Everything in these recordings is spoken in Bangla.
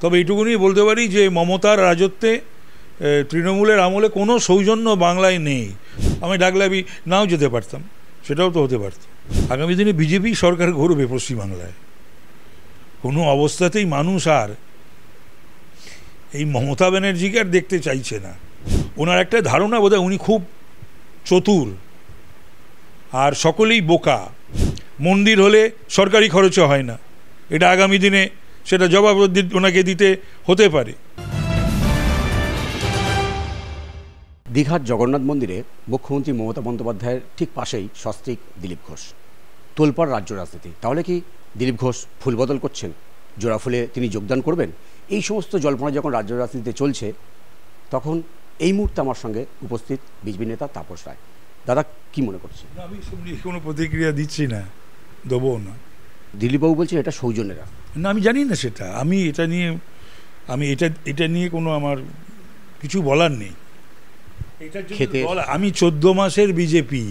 তবে এইটুকুনি বলতে পারি যে মমতার রাজত্বে তৃণমূলের আমলে কোনো সৌজন্য বাংলায় নেই। আমি ডাকলে আমি নাও যেতে পারতাম, সেটাও তো হতে পারত। আগামী দিনে বিজেপি সরকার গড়বে পশ্চিমবাংলায়। কোনো অবস্থাতেই মানুষ আর এই মমতা ব্যানার্জিকে আর দেখতে চাইছে না। ওনার একটা ধারণা বোধহয় উনি খুব চতুর আর সকলেই বোকা। মন্দির হলে সরকারি খরচে হয় না, এটা আগামী দিনে সেটা জবাব ওনাকে দিতে হতে পারে। দীঘার জগন্নাথ মন্দিরে মুখ্যমন্ত্রী মমতা বন্দ্যোপাধ্যায়ের ঠিক পাশেই সস্ত্রীক দিলীপ ঘোষ। তোলপাড় রাজ্য রাজনীতি, তাহলে কি দিলীপ ঘোষ ফুল বদল করছেন? জোড়া ফুলে তিনি যোগদান করবেন? এই সমস্ত জল্পনা যখন রাজ্য রাজনীতিতে চলছে, তখন এই মুহূর্তে আমার সঙ্গে উপস্থিত বিজেপি নেতা তাপস রায়। দাদা, কি মনে করছেন? আমি কোনো প্রতিক্রিয়া দিচ্ছি না, দেবো না। দিলীপবাবু বলছেন এটা সৌজন্যের রাস্তা। না, আমি জানি না সেটা। আমি এটা নিয়ে কোনো আমার কিছু বলার নেই। আমি 14 মাসের বিজেপি,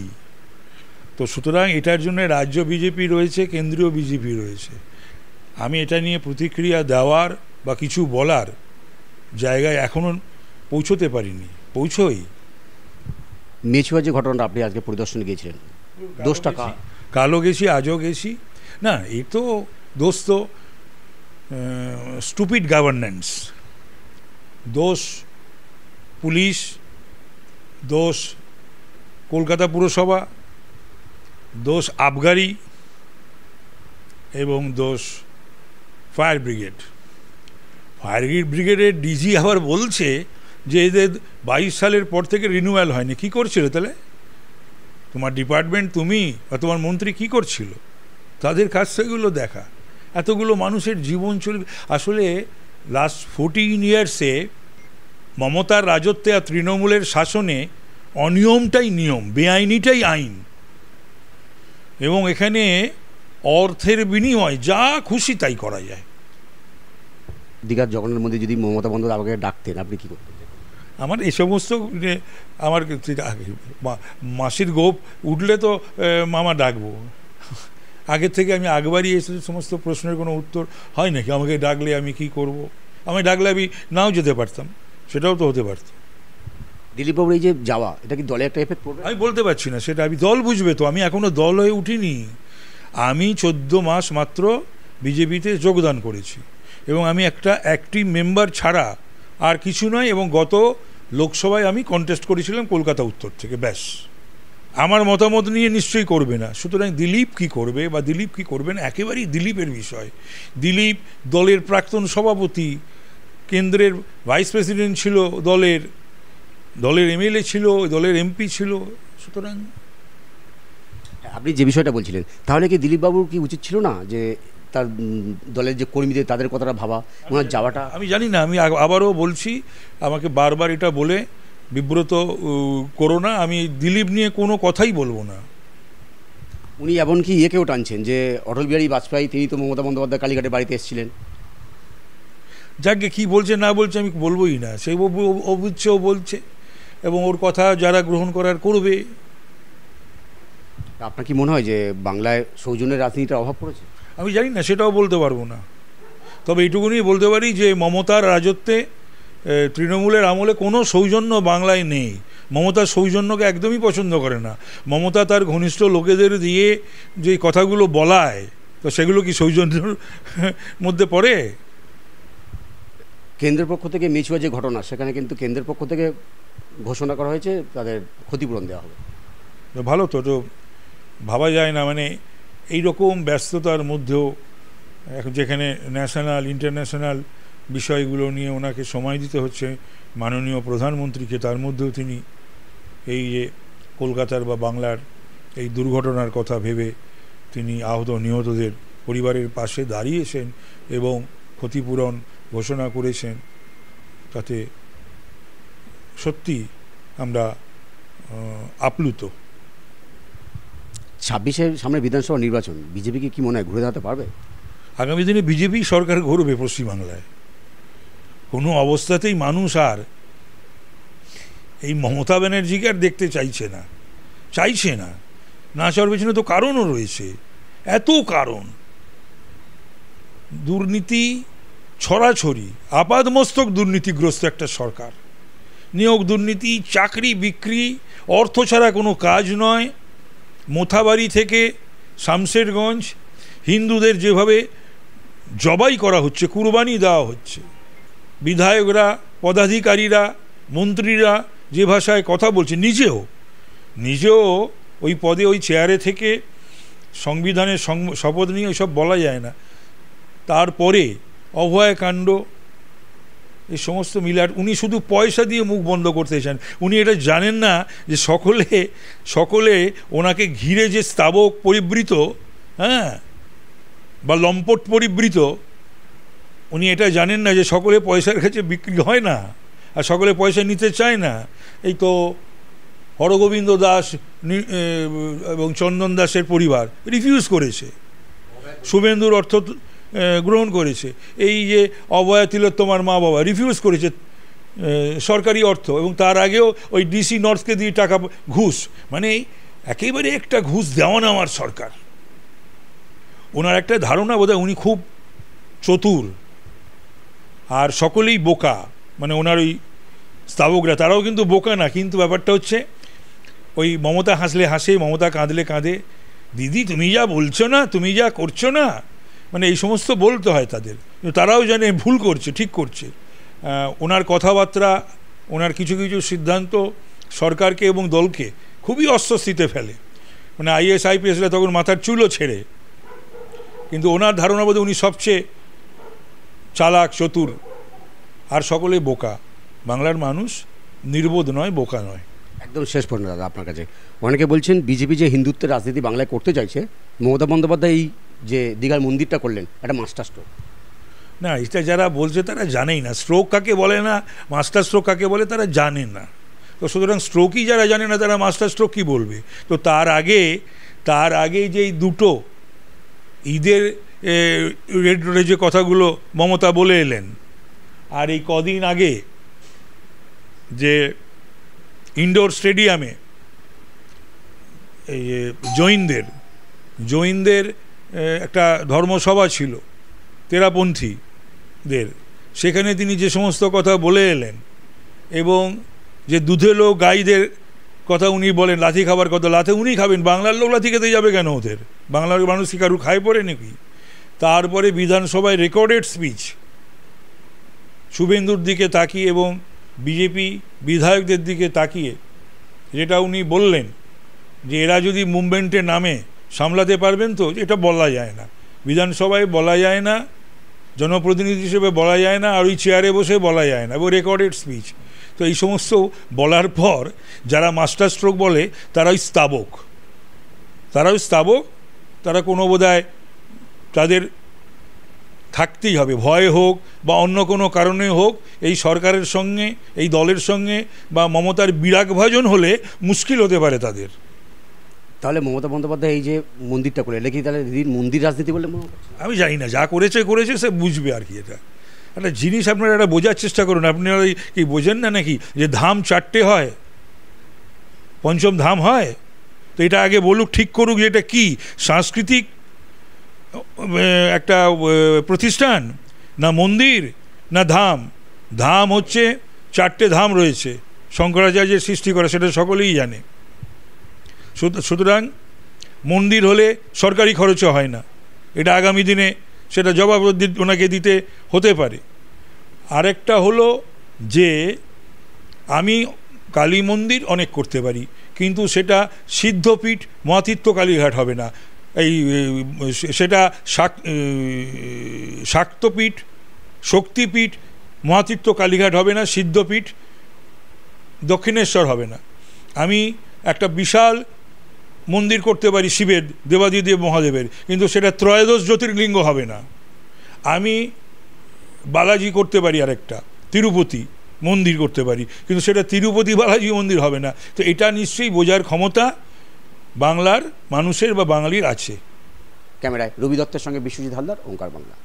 তো সুতরাং এটার জন্য রাজ্য বিজেপি রয়েছে, কেন্দ্রীয় বিজেপি রয়েছে। আমি এটা নিয়ে প্রতিক্রিয়া দেওয়ার বা কিছু বলার জায়গায় এখনো পৌঁছতে পারিনি। পৌঁছোই। মেচুয়া যে ঘটনাটা আপনি আজকে পরিদর্শনে গিয়েছিলেন, দোষটা কালও গেছি, আজও গেছি। না, এই তো দোষ তো স্টুপিড গভর্নেন্স, দোষ পুলিশ, দোষ কলকাতা পুরসভা, দোষ আবগারি এবং দোষ ফায়ার ব্রিগেড। ফায়ার ব্রিগেডের ডিজি আবার বলছে যে এদের 22 সালের পর থেকে রিনিউয়াল হয়নি। কী করছিল তাহলে তোমার ডিপার্টমেন্ট, তুমি বা তোমার মন্ত্রী কী করছিল? তাদের কাছ সেগুলো দেখা। এতগুলো মানুষের জীবন চলবে। আসলে লাস্ট 14 ইয়ার্সে মমতার রাজত্বে আর তৃণমূলের শাসনে অনিয়মটাই নিয়ম, বেআইনিটাই আইন, এবং এখানে অর্থের বিনিময় যা খুশি তাই করা যায়। দীঘার জগন্নাথ মন্দির যদি মমতা বন্দ্যোপাধ্যায় আমাকে ডাকতেন, আপনি কী করতেন? আমার এই সমস্ত আমার মাসির গোপ উঠলে তো মামা ডাকবো। আগের থেকে আমি আগবারই এসে সমস্ত প্রশ্নের কোনো উত্তর হয় নাকি? আমাকে ডাকলে আমি কি করব? আমি ডাকলে আমি নাও যেতে পারতাম, সেটাও তো হতে পারত। দিলীপবাবুর এই যে যাওয়া, এটা কি দলে একটা এফেক্ট পড়বে? আমি বলতে পারছি না, সেটা আমি দল বুঝবে। তো আমি এখনও দল হয়ে উঠিনি। আমি 14 মাস মাত্র বিজেপিতে যোগদান করেছি এবং আমি একটা অ্যাক্টিভ মেম্বার ছাড়া আর কিছু নয়। এবং গত লোকসভায় আমি কন্টেস্ট করেছিলাম কলকাতা উত্তর থেকে, ব্যাস। আমার মতামত নিয়ে নিশ্চয়ই করবে না। সুতরাং দিলীপ কি করবে বা দিলীপ কি করবে না, একেবারেই দিলীপের বিষয়। দিলীপ দলের প্রাক্তন সভাপতি, কেন্দ্রের ভাইস প্রেসিডেন্ট ছিল, দলের এমএলএ ছিল, দলের এমপি ছিল। সুতরাং আপনি যে বিষয়টা বলছিলেন, তাহলে কি দিলীপবাবুর কি উচিত ছিল না যে তার দলের যে কর্মীদের তাদের কথাটা ভাবা, ওনার যাওয়াটা? আমি জানি না। আমি আবারও বলছি, আমাকে বারবার এটা বলে বিব্রত করো না। আমি দিলীপ নিয়ে কোনো কথাই বলবো না। উনি এমনকি ইয়েকেও টানছেন যে অটল বিহারী বাজপেয়ী, তিনি তো মমতা বন্দ্যোপাধ্যায় কালীঘাটে বাড়িতে এসেছিলেন। যাকে কি বলছে না বলছে আমি বলবোই না। সেই অবুচ্ছেও বলছে এবং ওর কথা যারা গ্রহণ করার করবে। আপনার কি মনে হয় যে বাংলায় সৌজন্যের রাজনীতির অভাব পড়েছে? আমি জানি না, সেটাও বলতে পারবো না। তবে এইটুকুনি বলতে পারি যে মমতার রাজত্বে তৃণমূলের আমলে কোনো সৌজন্য বাংলায় নেই। মমতা সৌজন্যকে একদমই পছন্দ করে না। মমতা তার ঘনিষ্ঠ লোকেদের দিয়ে যে কথাগুলো বলায়, তো সেগুলো কি সৌজন্যের মধ্যে পড়ে? কেন্দ্রের পক্ষ থেকে মেচুয়া যে ঘটনা, সেখানে কিন্তু কেন্দ্রের পক্ষ থেকে ঘোষণা করা হয়েছে তাদের ক্ষতিপূরণ দেওয়া হবে। ভালো তো, তো ভাবা যায় না। মানে এইরকম ব্যস্ততার মধ্যেও এখন যেখানে ন্যাশনাল ইন্টারন্যাশনাল বিষয়গুলো নিয়ে ওনাকে সময় দিতে হচ্ছে মাননীয় প্রধানমন্ত্রীকে, তার মধ্যেও তিনি এই যে কলকাতার বা বাংলার এই দুর্ঘটনার কথা ভেবে তিনি আহত নিহতদের পরিবারের পাশে দাঁড়িয়েছেন এবং ক্ষতিপূরণ ঘোষণা করেছেন। তাতে সত্যি আমরা আপ্লুত। 26-এর সামনে বিধানসভা নির্বাচন, বিজেপিকে কি মনে হয় ঘুরে দাঁড়াতে পারবে? আগামী দিনে বিজেপি সরকার গড়বে পশ্চিমবাংলায়। কোনো অবস্থাতেই মানুষ আর এই মমতা ব্যানার্জিকে আর দেখতে চাইছে না। না চাওয়ার পেছনে তো কারণও রয়েছে, এত কারণ। দুর্নীতি, ছড়াছড়ি আপাদমস্তক দুর্নীতিগ্রস্ত একটা সরকার। নিয়োগ দুর্নীতি, চাকরি বিক্রি, অর্থ ছাড়া কোনো কাজ নয়। মোথাবাড়ি থেকে শামশেরগঞ্জ হিন্দুদের যেভাবে জবাই করা হচ্ছে, কুরবানি দেওয়া হচ্ছে, বিধায়করা, পদাধিকারীরা, মন্ত্রীরা যে ভাষায় কথা বলছে, নিজেও ওই পদে, ওই চেয়ারে থেকে সংবিধানের শপথ নিয়ে ওইসব বলা যায় না। তারপরে অভয়াকাণ্ড, এই সমস্ত মিলার উনি শুধু পয়সা দিয়ে মুখ বন্ধ করতে চান। উনি এটা জানেন না যে সকলে ওনাকে ঘিরে যে স্তাবক পরিবৃত, হ্যাঁ, বা লম্পট পরিবৃত, উনি এটা জানেন না যে সকলে পয়সার কাছে বিক্রি হয় না, আর সকলে পয়সা নিতে চায় না। এই তো হরগোবিন্দ দাস এবং চন্দন দাসের পরিবার রিফিউজ করেছে, শুভেন্দুর অর্থ গ্রহণ করেছে। এই যে অভয়া তিলোত্তমার মা বাবা রিফিউজ করেছে সরকারি অর্থ, এবং তার আগেও ওই ডিসি নর্থকে দিয়ে টাকা ঘুষ, মানে একেবারে একটা ঘুষ দেওয়া নেওয়ার সরকার। ওনার একটা ধারণা বোধহয় উনি খুব চতুর, আর সকলেই বোকা, মানে ওনার ওই স্তাবকরা তারাও কিন্তু বোকা না। কিন্তু ব্যাপারটা হচ্ছে ওই মমতা হাসলে হাসে, মমতা কাঁদলে কাঁদে। দিদি তুমি যা বলছো না, তুমি যা করছো না, মানে এই সমস্ত বলতে হয় তাদের। তারাও জানে ভুল করছে, ঠিক করছে। ওনার কথাবার্তা, ওনার কিছু কিছু সিদ্ধান্ত সরকারকে এবং দলকে খুবই অস্বস্তিতে ফেলে। মানে আইএস আইপিএসরা তখন মাথার চুলও ছেড়ে। কিন্তু ওনার ধারণা বোধহয় উনি সবচেয়ে চালাক, চতুর, আর সকলে বোকা। বাংলার মানুষ নির্বোধ নয়, বোকা নয়। একদম শেষ প্রশ্ন দাদা আপনার কাছে। অনেকে বলছেন বিজেপি যে হিন্দুত্বের রাজনীতি বাংলায় করতে চাইছে, মমতা বন্দ্যোপাধ্যায় এই যে দীঘার মন্দিরটা করলেন, একটা মাস্টার স্ট্রোক। না, এটা যারা বলছে তারা জানেই না স্ট্রোক কাকে বলে, না মাস্টার স্ট্রোক কাকে বলে, তারা জানে না। তো সুতরাং স্ট্রোকই যারা জানে না তারা মাস্টার স্ট্রোক কী বলবে? তো তার আগে যে এই দুটো ঈদের রেড রোডে যে কথাগুলো মমতা বলে এলেন, আর এই কদিন আগে যে ইনডোর স্টেডিয়ামে এই জৈনদের একটা ধর্মসভা ছিল তেরাপন্থীদের, সেখানে তিনি যে সমস্ত কথা বলে এলেন, এবং যে দুধেলো গাইদের কথা উনি বলেন, লাথি খাবার কথা, লাথি উনি খাবেন, বাংলার লোক লাথি খেতে যাবে কেন ওদের? বাংলার মানুষ কি কারু খায় পড়ে নাকি? তারপরে বিধানসভায় রেকর্ডেড স্পিচ শুভেন্দুর দিকে তাকিয়ে এবং বিজেপি বিধায়কদের দিকে তাকিয়ে যেটা উনি বললেন যে এরা যদি মুভমেন্টের নামে সামলাতে পারবেন, তো এটা বলা যায় না, বিধানসভায় বলা যায় না, জনপ্রতিনিধি হিসেবে বলা যায় না, আর ওই চেয়ারে বসে বলা যায় না, এবং রেকর্ডেড স্পিচ। তো এই সমস্ত বলার পর যারা মাস্টার স্ট্রোক বলে তারাই স্তাবক, তারা কোনো বোধহয় তাদের থাকতেই হবে, ভয় হোক বা অন্য কোনো কারণে হোক, এই সরকারের সঙ্গে, এই দলের সঙ্গে বা মমতার বিরাগভাজন হলে মুশকিল হতে পারে তাদের। তাহলে মমতা বন্দ্যোপাধ্যায় এই যে মন্দিরটা করে, এটা কি তাহলে দিদির মন্দির রাজনীতি বলে মনে হচ্ছে? আমি জানি না, যা করেছে সে বুঝবে আর কি। এটা একটা জিনিস আপনারা একটা বোঝার চেষ্টা করুন। আপনারা কি বোঝেন না নাকি যে ধাম 4টে হয়, পঞ্চম ধাম হয়? তো এটা আগে বলুক, ঠিক করুক যে এটা কি সাংস্কৃতিক একটা প্রতিষ্ঠান, না মন্দির, না ধাম। ধাম হচ্ছে 4টে ধাম রয়েছে শঙ্করাচার্যের সৃষ্টি করা, সেটা সকলেই জানে। সুতরাং মন্দির হলে সরকারি খরচে হয় না, এটা আগামী দিনে সেটা জবাব ওনাকে দিতে হতে পারে। আরেকটা হলো যে আমি কালী মন্দির অনেক করতে পারি, কিন্তু সেটা সিদ্ধপীঠ মহাতীর্থ কালীঘাট হবে না, এই সেটা শাক্তপীঠ, শক্তিপীঠ মহাতীর্থ কালীঘাট হবে না, সিদ্ধপীঠ দক্ষিণেশ্বর হবে না। আমি একটা বিশাল মন্দির করতে পারি শিবের, দেবাদিদেব মহাদেবের, কিন্তু সেটা ত্রয়োদশ জ্যোতির্লিঙ্গ হবে না। আমি বালাজি করতে পারি, আরেকটা তিরুপতি মন্দির করতে পারি, কিন্তু সেটা তিরুপতি বালাজি মন্দির হবে না। তো এটা নিশ্চয়ই বোঝার ক্ষমতা বাংলার মানুষের বা বাঙালির আছে। ক্যামেরায় রবি দত্তের সঙ্গে বিশ্বজিৎ হালদার, ওঙ্কার বাংলা।